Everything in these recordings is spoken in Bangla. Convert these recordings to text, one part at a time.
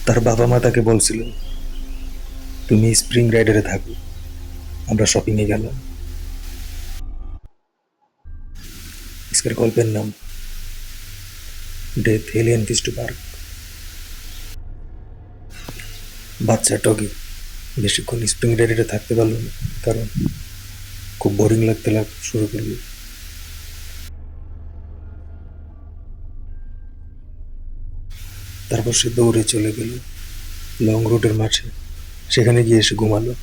তার বাবা মা তাকে বলছিল, তুমি স্প্রিং রাইডারে থাকো, আমরা শপিংয়ে গেলাম। আজকের গল্পের নাম death alien fish to park. বাচ্চা টগি বেশিক্ষণ স্প্রিং রাইডারে থাকতে পারল না, কারণ খুব বোরিং লাগতে শুরু করলো। তারপর সে দৌড়ে চলে গেল লং রুটের মাঠে। সেখানে গিয়ে এসে ঘুমালো।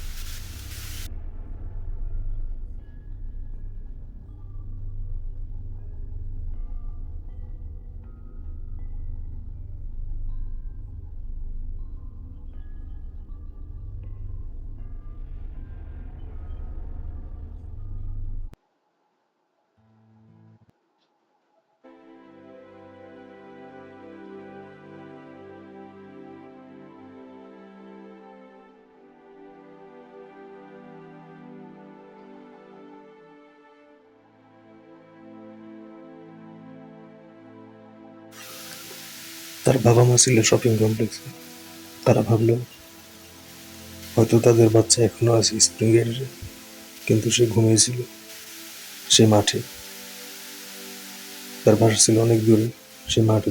তার বাবা মা ছিল শপিং কমপ্লেক্সে। তারা ভাবলো হয়তো তাদের বাচ্চা এখনো আছে স্প্রিং রাইডারে, কিন্তু সে ঘুমিয়েছিল সে মাঠে। তার বাসা ছিল অনেক দূরে, সে মাঠে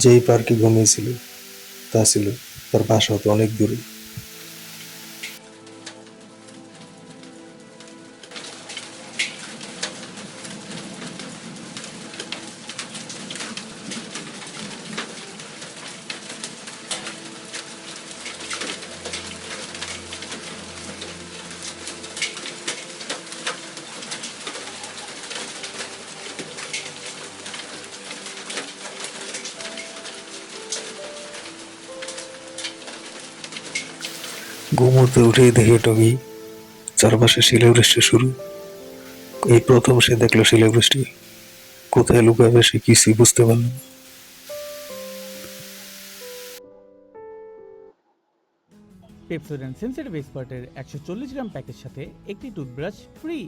যেই পার্কে ঘুমিয়েছিল তা ছিল তার বাসা হতো অনেক দূরে। ঘুমোতে উঠেই দেখে টগি চারপাশে শিলাবৃষ্টি শুরু। এই প্রথম সে দেখলো শিলাবৃষ্টি। কোথায় লুকাবে সে কিছুই বুঝতে পারল না। পেপসোডেন্ট সেন্সিটিভ এক্সপার্টের 140 গ্রাম প্যাকের সাথে একটি টুথব্রাশ ফ্রি।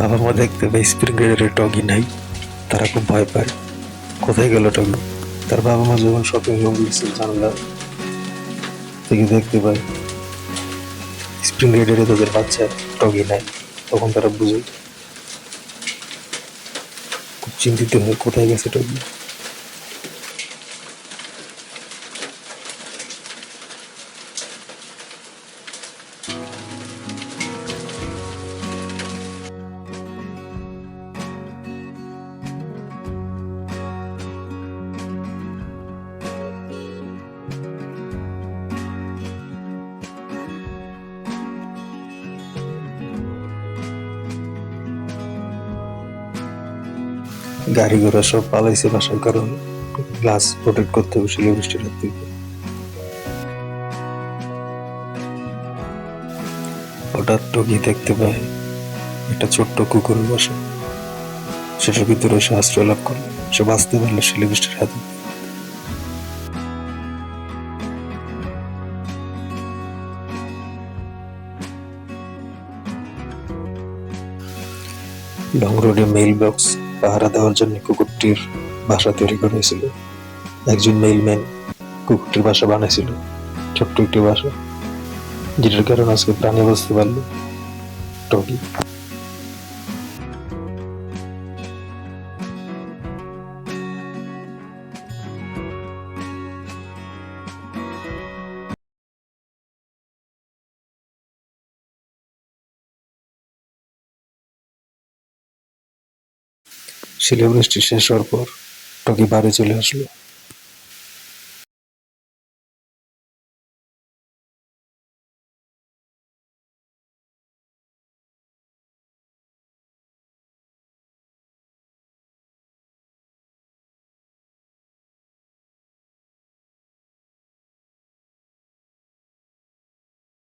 বাবা মা দেখতে পায় স্প্রিং রাইডারের টগি নাই। তারা খুব ভয় পায়, কোথায় গেল টগি। তার বাবা মা যখন শপিং কমপ্লেক্সের জানলা থেকে দেখতে পায় স্প্রিং রাইডারে তাদের বাচ্চা টগি নাই, তখন তারা বুঝে, খুব চিন্তিত হয় কোথায় গেছে টগি। গাড়ি ঘোড়া সব পালাইছে বাসার, কারণ গ্লাস প্রোটেক্ট করতে হবে শিলাবৃষ্টির হাত থেকে। হঠাৎ টগি দেখতে পায় একটা ছোট্ট কুকুরের বাসা। সেটার ভিতরে সে আশ্রয় লাভ করে। সে বাঁচতে পারলো শিলাবৃষ্টির হাতে। লং রোডে মেইল বক্স পাহারা দেওয়ার জন্য কুকুরটির বাসা তৈরি করেছিল। একজন মেইলম্যান কুকুরটির বাসা বানাইছিল, ছোট্ট একটি বাসা, যেটার কারণে আজকে প্রাণী বুঝতে পারলো টগি। শিলাবৃষ্টি শেষ হওয়ার পর টকি বাড়ি চলে আসলো।